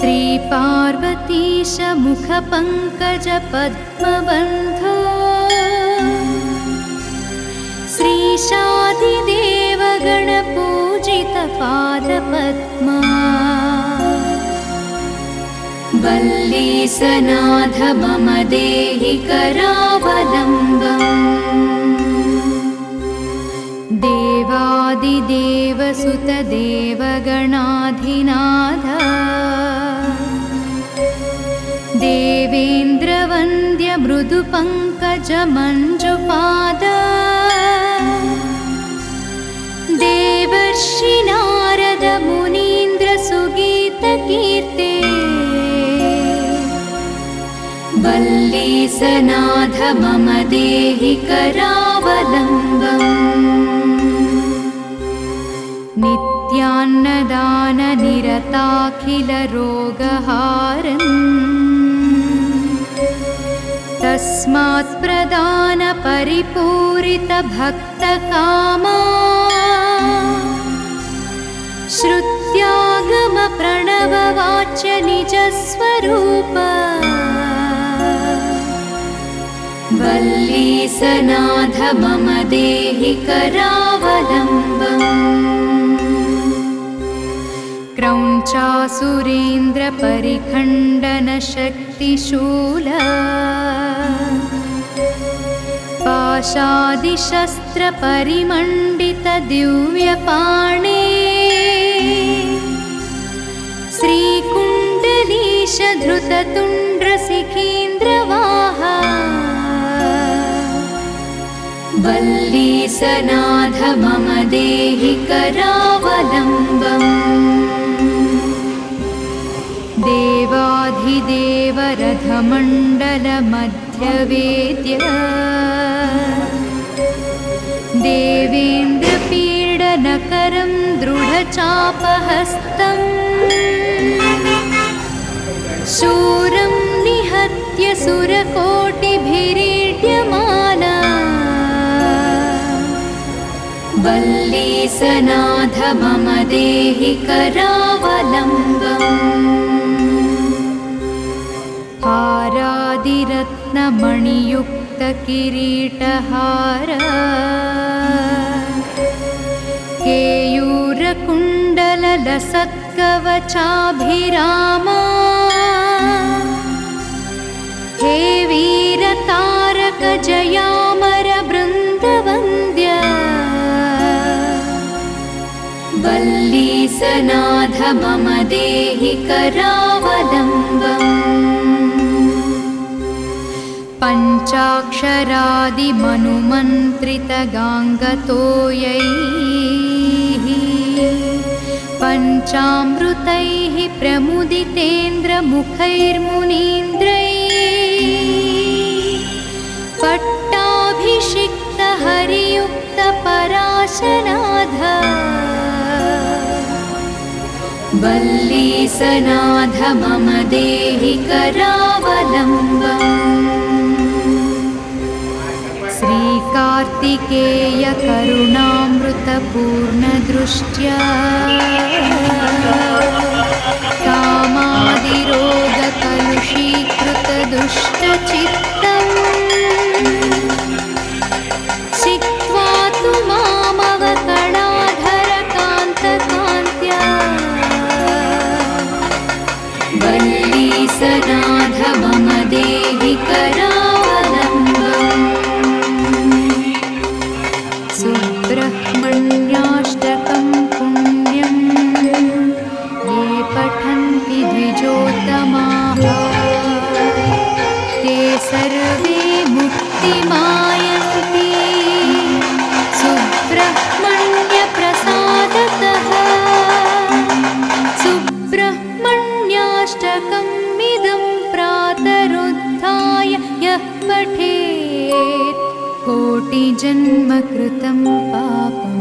श्रीपार्वतीश मुखपङ्कजपद्मबन्धो श्रीशाधिदेवगणपूजितपादपद्मा वल्लीसनाथ मम देहि करावलम्बम् देवादिदेवसुतदेवगणाधिनाथ देवेन्द्रवन्द्य मृदुपङ्कजमञ्जुपाद देवर्षि नारद मुनीन्द्र सुगीतकीर्ते वल्लीसनाथ मम देहि करावलम्बम् नित्यान्नदाननिरताखिलरोगहारन् तस्मात् प्रदानपरिपूरितभक्तकामा श्रुत्यागमप्रणववाच्य निजस्वरूप वल्लीसनाथ मम देहि करावलम्बम् क्रौञ्चासुरेन्द्रपरिखण्डनशक्तिशूल पाशादिशस्त्रपरिमण्डितदिव्यपाणे श्रीकुण्डलीशधृततुण्ड्रशिखीन्द्रवाहा वल्लीसनाथ मम देहि करावलम्बम् देवाधिदेवरथमण्डलमध्यवेद्य देवेन्द्रपीडनकरं दृढचापहस्तम् शूरं निहत्य सुरकोटिभिरीड्यमाना वल्लीसनाथ मम देहि करावलम्बम् हारादिरत्नमणियुक्तकिरीटहार केयूरकुण्डललसत्कवचाभिरामा हे वीरतारकजयामरबृन्दवन्द्य वल्लीसनाथ मम देहि करावलम्बम् पञ्चाक्षरादिमनुमन्त्रितगाङ्गतोयैः पञ्चामृतैः प्रमुदितेन्द्रमुखैर्मुनीन्द्रैः पट्टाभिषिक्तहरियुक्तपराशनाथ वल्लीसनाथ मम देहि करावलम्बम् श्रीकार्तिकेयकरुणामृतपूर्णदृष्ट्या कामादिरोगकलुषीकृतदुष्टचित्तम् छित्त्वा तु मामवकणाधरकान्तकान्त्या वल्लीसनाथ मम देहि करावलम्बम् सुब्रह्मण्याष्टकं पुण्यं ये पठन्ति द्विजोत्तमाः ते सर्वे मुक्तिमायन्ति सुब्रह्मण्यप्रसादतः सुब्रह्मण्याष्टकमिदं प्रातरुत्थाय यः पठेत् कोटिजन्मकृतं पापं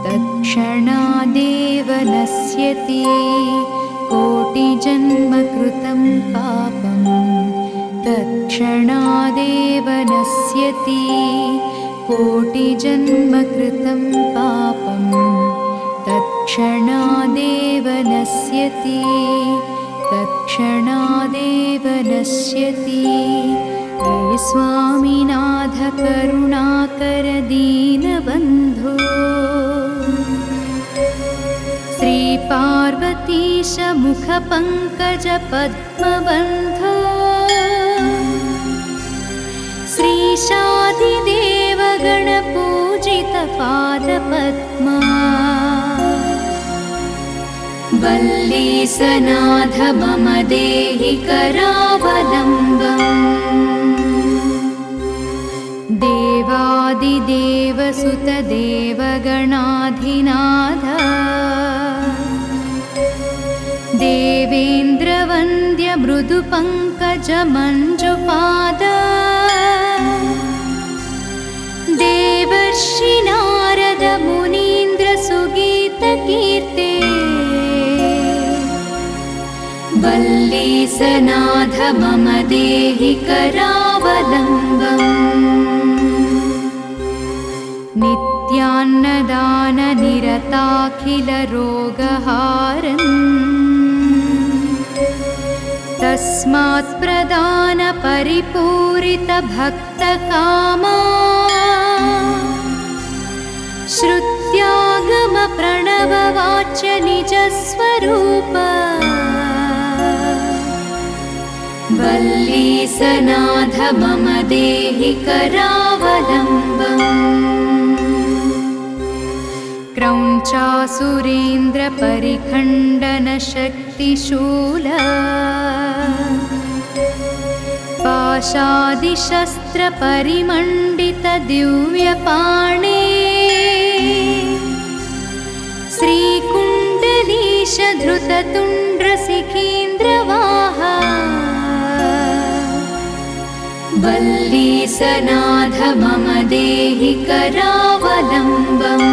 तत्क्षणादेव नश्यति कोटिजन्मकृतं पापं तत्क्षणादेव नश्यति कोटिजन्मकृतं पापं तत्क्षणादेव नश्यति तत्क्षणादेव नश्यति। हे स्वामिनाथ करुणाकर दीनबन्धो श्रीपार्वतीश मुखपङ्कज पद्मबन्धो श्रीशादिदेव गणपूजित पादपद्मा वल्लीसनाथ मम देहि करावलम्बम्। देवादिदेव सुत देवगणाधिनाथ देवेन्द्रवन्द्य मृदुपङ्कज मञ्जुपाद देवर्षि नारद मुनीन्द्र सुगीतकीर्ते वल्लीसनाथ मम देहि करावलम्बम्। नित्यान्नदान निरताखिल रोगहारन् तस्मात् प्रदान परिपूरित भक्तकामा श्रुत्यागम प्रणववाच्य निजस्वरूप वल्लीसनाथ मम देहि करावलम्बम्। क्रौञ्चासुरेन्द्र परिखण्डन शक्तिशूल पाशादिशस्त्र परिमण्डित दिव्यपाणे श्रीकुण्डलीश धृततुण्ड्र सिकीन्द्रवाहा वल्लीसनाथ मम देहि करावलम्बम्।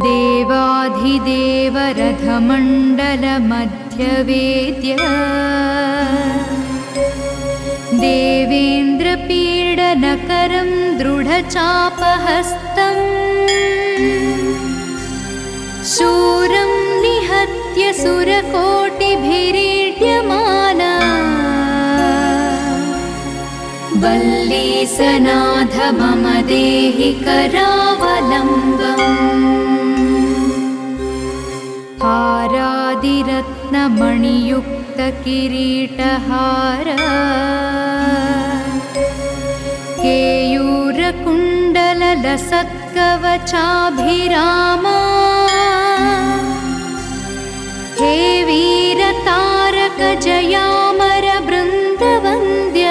देवाधिदेव रथमण्डल मध्यवेद्य देवेन्द्र पीडनकरं दृढचापहस्तम् शूरं निहत्य सुरकोटिभिरीड्यमाना वल्लीसनाथ मम देहि करावलम्बम्। हारादिरत्नमणियुक्त किरीटहार केयूरकुण्डल लसत्कवचाभिरामा हे वीरतारक जयामर बृन्दवन्द्य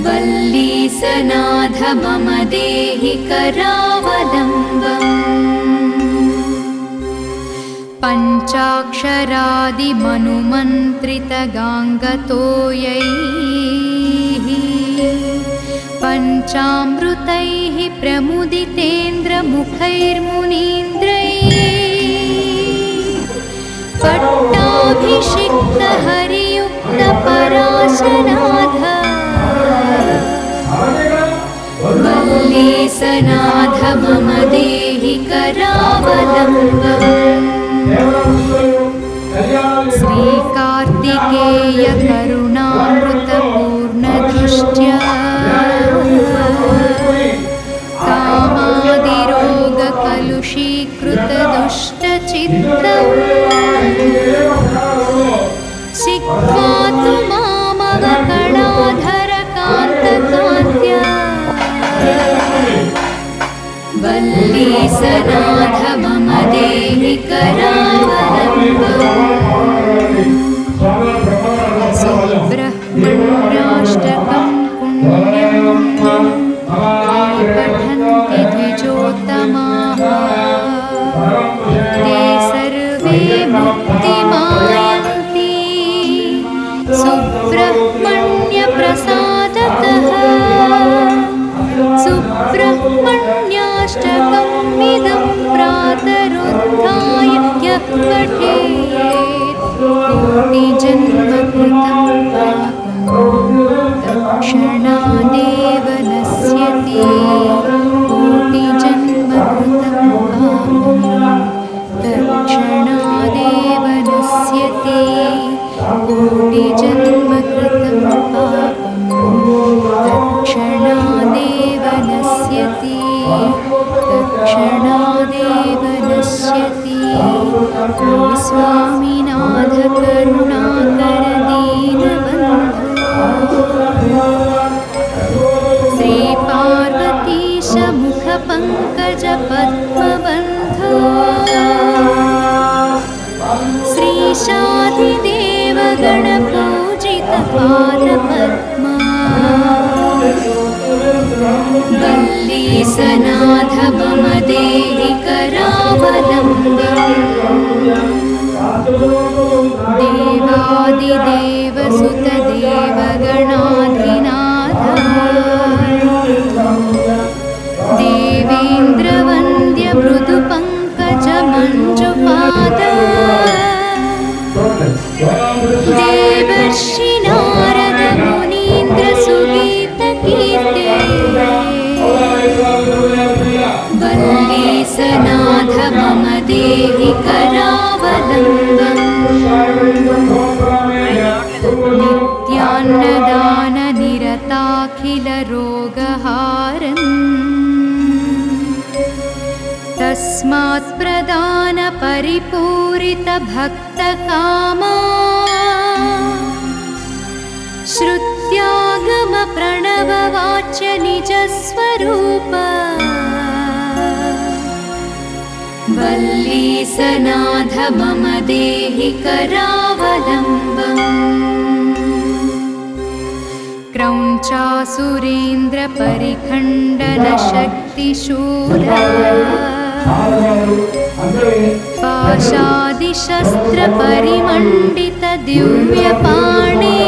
वल्लीसनाथ मम देहि करावलम्बम्। पञ्चाक्षरादिमनुमन्त्रितगाङ्गतोयैः पञ्चामृतैः प्रमुदितेन्द्रमुखैर्मुनीन्द्रैः पट्टाभिषिक्त हरियुक्त पराशनाथ वल्लीसनाथ मम देहि करावलम्बम्। श्रीकार्तिकेय करुणामृतपूर्णदृष्ट्या कामादिरोगकलुषीकृतदुष्टचित्तम् सिक्त्वा तु मामवकणाधर कान्तकान्त्या वल्लीसनाथ मम देहि करावलम्बम्। सुब्रह्मण्याष्टकं पुण्यं पठन्ति द्विजोत्तमाः ते सर्वे मुक्तिमायन्ति सुब्रह्मण्यप्रसादतः। सुब्रह्मण्याष्टकमिदं प्रातरुत्थाय यः पठेत् कोटिजन्मकृतं पापं तत्क्षणादेव नश्यति। कोटिजन्मकृतं पापं पश्यति हे स्वामिनाथ करुणाकर दीनबन्धो श्रीपार्वतीश मुखपङ्कज पद्मबन्धो श्रीशादिदेव गणपूजित पादपद्मा वल्लीसनाथ मम देहि करावलम्बम् देवादिदेव सुतदेव गणाधिनाथ देवेन्द्रवन्द्य मृदुपङ्कज मञ्जुपाद देवर्षि नारद मुनीन्द्र सुगीत कीर्ते वल्लीसनाथ मम देहि करावलम्बम् नित्यान्नदान निरताखिल रोगहारन् तस्मात् प्रदान परिपूरित भक्तकामा श्रुत्यागम प्रणववाच्य निजस्वरूप वल्लीसनाथ मम देहि करावलम्बम् क्रौञ्चासुरेन्द्र परिखण्डन शक्तिशूर पाशादिशस्त्र परिमण्डित दिव्यपाणे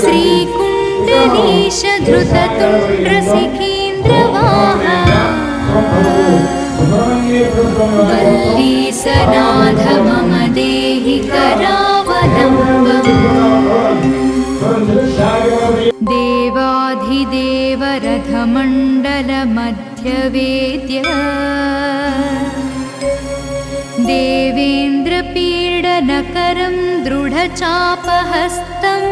श्रीकुण्डलीश धृततुण्ड्रशिखीन्द्रवाहा वल्लीसनाथ मम देहि करावलम्बम् देवाधिदेव रथमण्डल मध्यवेद्य देवेन्द्रपीडनकरं दृढचापहस्तम्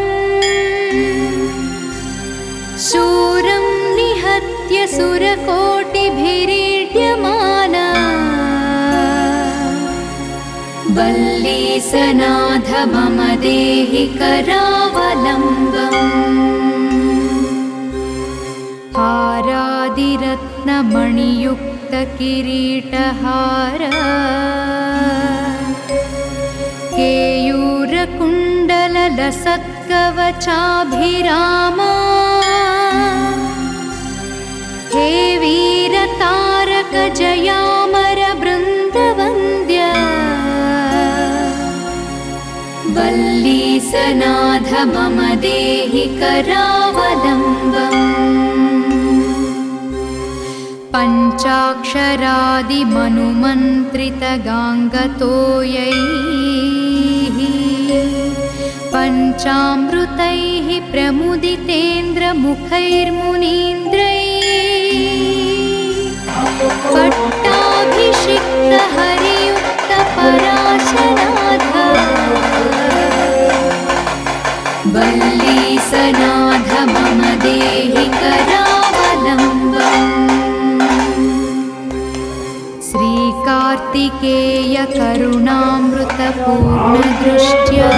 शूरं निहत्य सुरकोटिभिरीड्यमाना वल्लीसनाथ मम देहि करावलम्बम् हारादिरत्नमणियुक्तकिरीटहार केयूरकुण्डललसत्कवचाभिरामा हे वीरतारक जयामर बृन्दवन्द्य वल्लीसनाथ मम देहि करावलम्बम् पञ्चाक्षरादिमनुमन्त्रितगाङ्गतोयैः पञ्चामृतैः प्रमुदितेन्द्रमुखैर्मुनीन्द्रैः पट्टाभिषिक्त हरियुक्त पराशनाथ वल्लीसनाथ मम देहि करावलम्बम् श्रीकार्तिकेय करुणामृतपूर्णदृष्ट्या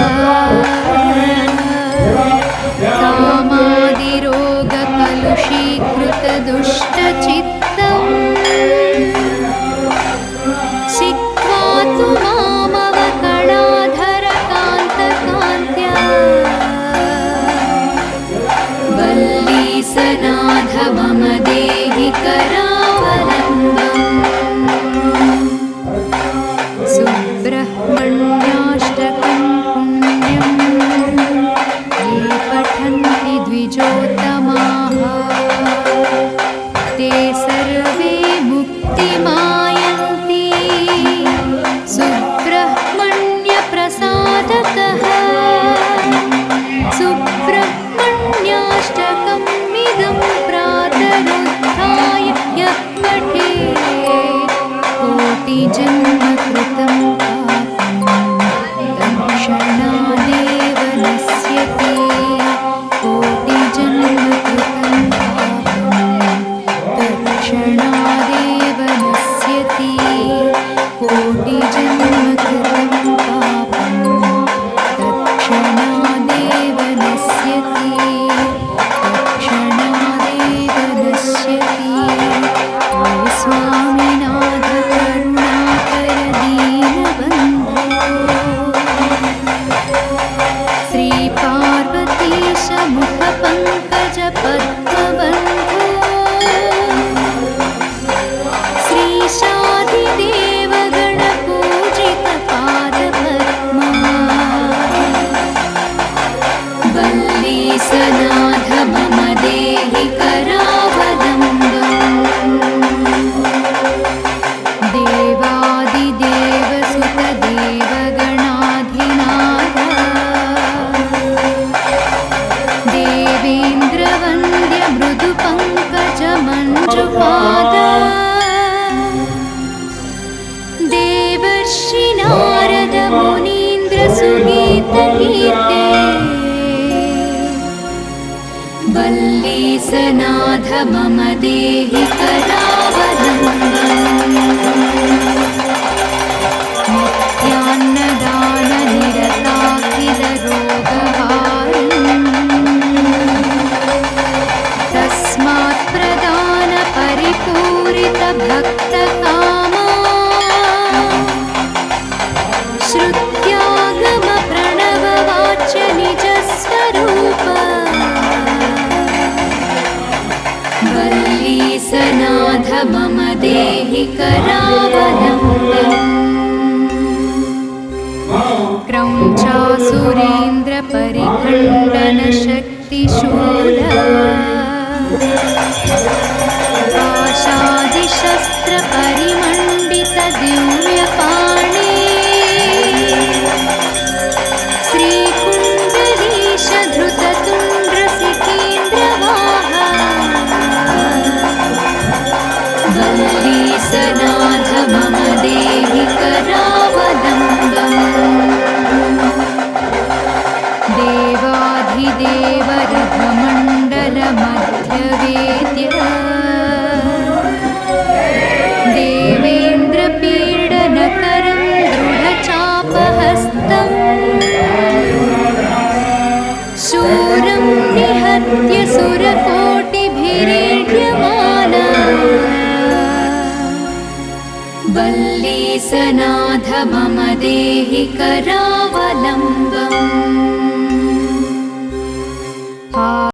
कामादिरोगकलुषीकृतदुष्टचित्तम् छित्त्वा तु मामवकणाधरकान्तकान्त्या वल्लीसनाथ मम देहि करावलम्बम् सुब्रह्मण्याष्टकं पुण्यं ये पठन्ति द्विजोत्तमाः ते सर्वे मुक्तिमायन्ति सुब्रह्मण्यप्रसादतः सुब्रह्मण्याष्टकम् इदं प्रातरुत्थाय यः पठेत् कोटिजन्मकृतं तत्क्षणादेव नश्यति कोटिजन्मकृतं तत्क्षणादेव नश्यति स्वामिनाथ करुणाकर दीनबन्धो श्री पार्वतीश मुखपङ्कज पद्मबन्धो श्रीशादिदेव गणपूजित पादपद्मा वल्लीसनाथ मम देहि करावलम्बम् देवादिदेव सुत देवगणाधिनाथ देवेन्द्रवन्द्य मृदुपङ्कज मञ्जुपाद देवर्षि नारद मुनीन्द्र सुगीत कीर्ते वल्लीसनाथ मम देहि करावलम्बम् नित्यान्नदान निरताखिल रोगहारिम् तस्मात् प्रदान परिपूरित भक्तकामा श्रुत्यागम प्रणववाच्य निजस्वरूप वल्लीसनाथ मम देहि करावलम्बम् क्रौञ्चासुरेन्द्र परिखण्डन शक्तिशूल पाशादिशस्त्र परिमण्डित दिव्यपाणि श्रीकुण्डलीश धृततुण्ड्र सिकेन्द्रवाहा वल्लीसनाथ मम देहि करावलम्बम् देवाधिदेव रथमण्डल मध्यवेद्य देवेन्द्रपीडनकरं दृढचापहस्तम् शूरं निहत्य सुरकोटिभिरेड्यमाना वल्लीसनाथ मम देहि करावलम्बम्